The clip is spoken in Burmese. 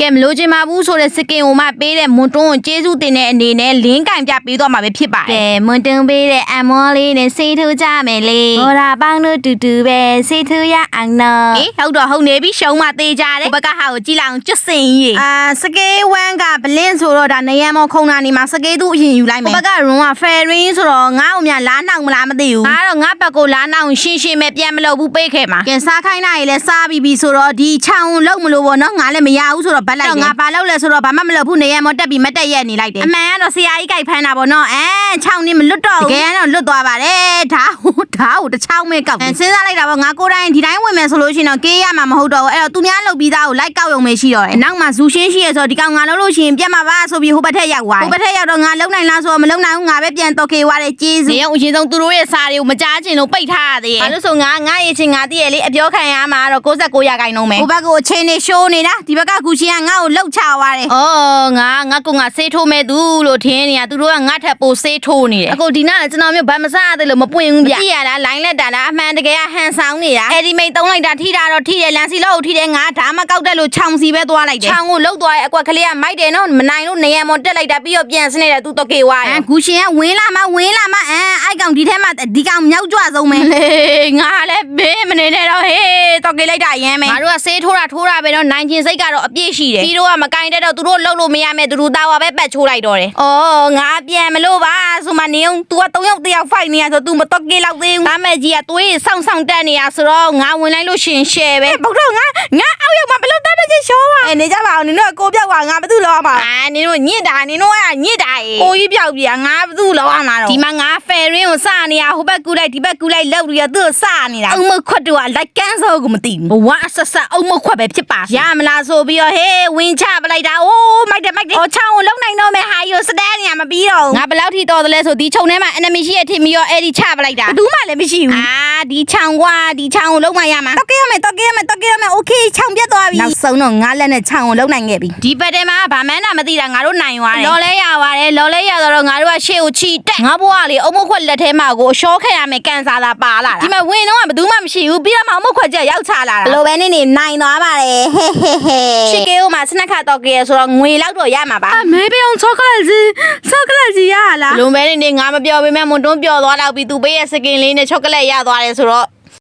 ကဲမလို့ချင်ပါဘူးဆိုတဲ့စကင်ကိုမှပေးတဲ့မွန်တွန်းကိုကျေးဇူးတင်တဲ့အနေနဲ့လင်းကင်ပြပေးတော့မှာပဲဖြစ်ပါတယ်ကဲမွန်တွန်းပေးတဲ့အမောလေးနဲ့စိတ်ထိုးကြမယ်လေဟောတာပေါင်းတို့တူတူပဲစိတ်ထိုးရအောင်နော်အေးဟုတ်တော့ဟုတ်နေပြီရှုံးမသေးကြတယ်ဘက်ကဟာကိုကြည့်လိုက်အောင်ကျွတ်စင်ကြီးစကေးဝမ်းကဘလင်းဆိုတော့ဒါနေရမောခုံနာနေမှာစကေးသူအရင်ယူလိုက်မယ်ဘက်ကရွန်ကဖယ်ရင်းဆိုတော့ငါ့ကိုမြလာနှောက်မလားမသိဘူးငါတော့ငါဘက်ကိုလာနှောက်ရှင်းရှင်းပဲပြန်မလုပ်ဘူးပေးခဲ့မှာကဲစားခိုင်းနိုင်လေစားပြီးပြီဆိုတော့ဒီချောင်းလုံးမလို့ပေါ့နော်ငါလည်းမရဘူးဆိုတော့ဗတ်လိုက်တယ်ငါဘာလုပ်လဲဆိုတော့ဘာမှမလုပ်ဘူးနေရမောတက်ပြီးမတက်ရက်နေလိုက်တယ်အမှန်ကတော့ဆရာကြီးကြိုက်ဖမ်းတာပေါ့နော်ချောင်းနေမလွတ်တော့ဘူးတကယ်တော့လွတ်သွားပါတယ်ဒါဟိုတချောင်းမဲကောက်စဉ်းစားလိုက်တာပေါ့ငါကိုယ်တိုင်ဒီတိုင်းဝင်မယ်ဆိုလို့ရှိရင်တော့ကေးရမှာမဟုတ်တော့ဘူးအဲ့တော့သူများလုပ်ပြီးသားကိုလိုက်ကောက်ရုံပဲရှိတော့တယ်နောက်မှဇူရှင်းရှိရဆိုတော့ဒီကောင်ငါလုပ်လို့ရှိရင်ပြတ်မှာပါဆိုပြီးဟိုဘက်ထက်ရောက်သွားတယ်ဟိုဘက်ထက်ရောက်တော့ငါလုံနိုင်လားဆိုတော့မလုံနိုင်ဘူးငါပဲပြန်တော့ကေးသွားတယ်ကျေးဇူးနေအောင်အရင်ဆုံးသူတို့ရဲ့စာတွေကိုမကြားချင်လို့ပိတ်ထားရသေးတယ်ဘာလို့ဆိုငါရဲ့ချင်းငါတည့်ရလေအပြောခံရမှာတော့69ရာခိုင်နှုန်းပဲဟိုဘက်ကိုအချင်းနေရှိုးနေတာဒီဘက်ကကူရှင်ကငါ့ကိုလှုပ်ချသွားတယ်အော်ငါဆေးထိုးမဲ့သူလို့ထင်းနေတာသူတို့ကငါထက်ပိုဆေးထိုးနေတယ်အခုဒီနားကျွန်တော်မျိုးဗတ်မစားရတယ်လို့မပွင့်ဘူးဗျကြည့်ရတာလိုင်းလက်တာလားအမှန်တကယ်ဟန်ဆောင်နေတာအဲ့ဒီမိတ်သုံးလိုက်တာထိတာတော့ထိတယ်လန်စီလို့ထိတယ်ငါဒါမှကောက်တက်လို့ချောင်စီပဲသွားလိုက်တယ်ချောင်ကိုလှုပ်သွားရဲ့အကွက်ကလေးကမိုက်တယ်နော်မနိုင်လို့နေရမော်တက်လိုက်တာပြီးတော့ပြန်စနေတဲ့သူတော့ကေဝါရဲ့ကူရှင်ကဝင်းလာမအိုက်ကောင်ဒီထဲမှာဒီကောင်မြောက်ကြွဆုံးပဲငါလည်းဘေးမနေနဲ့တော့ဟေးတော့ကေလိုက်တာရမ်းမယ်ငါတို့ကဆေးထိုးတာပဲတော့နိုင်ချင်းစိတ်ကတော့အပြည့်ရှိတယ်ပြီးတော့ကမကင်တဲ့တော့သူတို့လှုပ်လို့မရမဲ့သူတို့သားဝါပဲပတ်ချိုးလိုက်တော့တယ်အော်ငါပြန်မလို့ပါဆိုမှနေအောင် तू က3ယောက်တယောက် fight နေရဆို तू မတော့ကေလောက်သေးဘူးဒါမဲ့ကြီးကသွေးစောင့်တက်နေရဆိုတော့ငါဝင်လိုက်လို့ရှင် share ပဲဘုတ်တော့ငါအောက်ရောက်မှာဘလို့တက်တဲ့ချင်းရှောပါနေကြပါအောင်နင်တို့ကိုပြောက်ပါငါဘာသူ့လောက်ပါနင်တို့ညစ်တာနင်တို့ကညစ်တာကိုကြီးပြောက်ပြီငါဘာသူ့လောက်အောင်လာတော့ဒီမှာငါ fair ရင်းကိုစနေရဟိုဘက်ကူလိုက်ဒီဘက်ကူလိုက်လောက်ပြီးတော့သူ့စနေတာအုံမခွတ်တော့လိုက်ကန်းစောကိုမသိဘူးဘဝဆက်အုံမခွတ်ပဲဖြစ်ပါရမလားဆိုပြီးတော့ဟေးဝင်းချပလိုက်တာအိုးမိုက်တယ်ဟောချောင်းကိုလုံနိုင်တော့မယ်ဟာယိုစတဲနေရမပြီးတော့ငါဘယ်လောက်ထိတော်တယ်လဲဆိုဒီခြုံထဲမှာ enemy ရှိရထင်ပြီးတော့အဲ့ဒီချပလိုက်တာဘူးမှလည်းမရှိဘူးဒီချောင်းကွာဒီချောင်းကိုလုံမရမှာတော့ကေရမယ်โอเคချောင်းပြတ်သွားပြီနောက်ဆုံးတော့ငါလက်နဲ့ချောင်းကိုလုံနိုင်ခဲ့ပြီဒီဘက်ထဲမှာဗာမန်းတာမသိတာငါတို့နိုင်သွားတယ်လော်လဲရပါတယ်လော်လဲရတော့ငါတို့ကရှေ့ကိုချီတက်ငါဘွားကလေအုံမခွက်လက်ထဲမှာကိုရှော့ခဲ့ရမယ်ကန်စာလာပါလာဒီမှာဝင်တော့ကဘယ်သူမှမရှိဘူးပြီးတော့မှအုံမခွက်ချက်ရောက်ချလာတာဘလိုပဲနေနိုင်သွားပါတယ်ဟဲရှစ်ကေကိုမှစနက်ခါတော့ကေဆိုတော့ငွေလောက်တော့ရမှာပါမဲပေးအောင်ချောကလက်ကြီးရလားဘလိုပဲနေငါမပြောပေးမဲ့မွန်တွန်းပြောသွားတော့ပြီးသူပေးရဲ့စကင်လေးနဲ့ချောကလက်ရသွားတယ်ဆိုတော့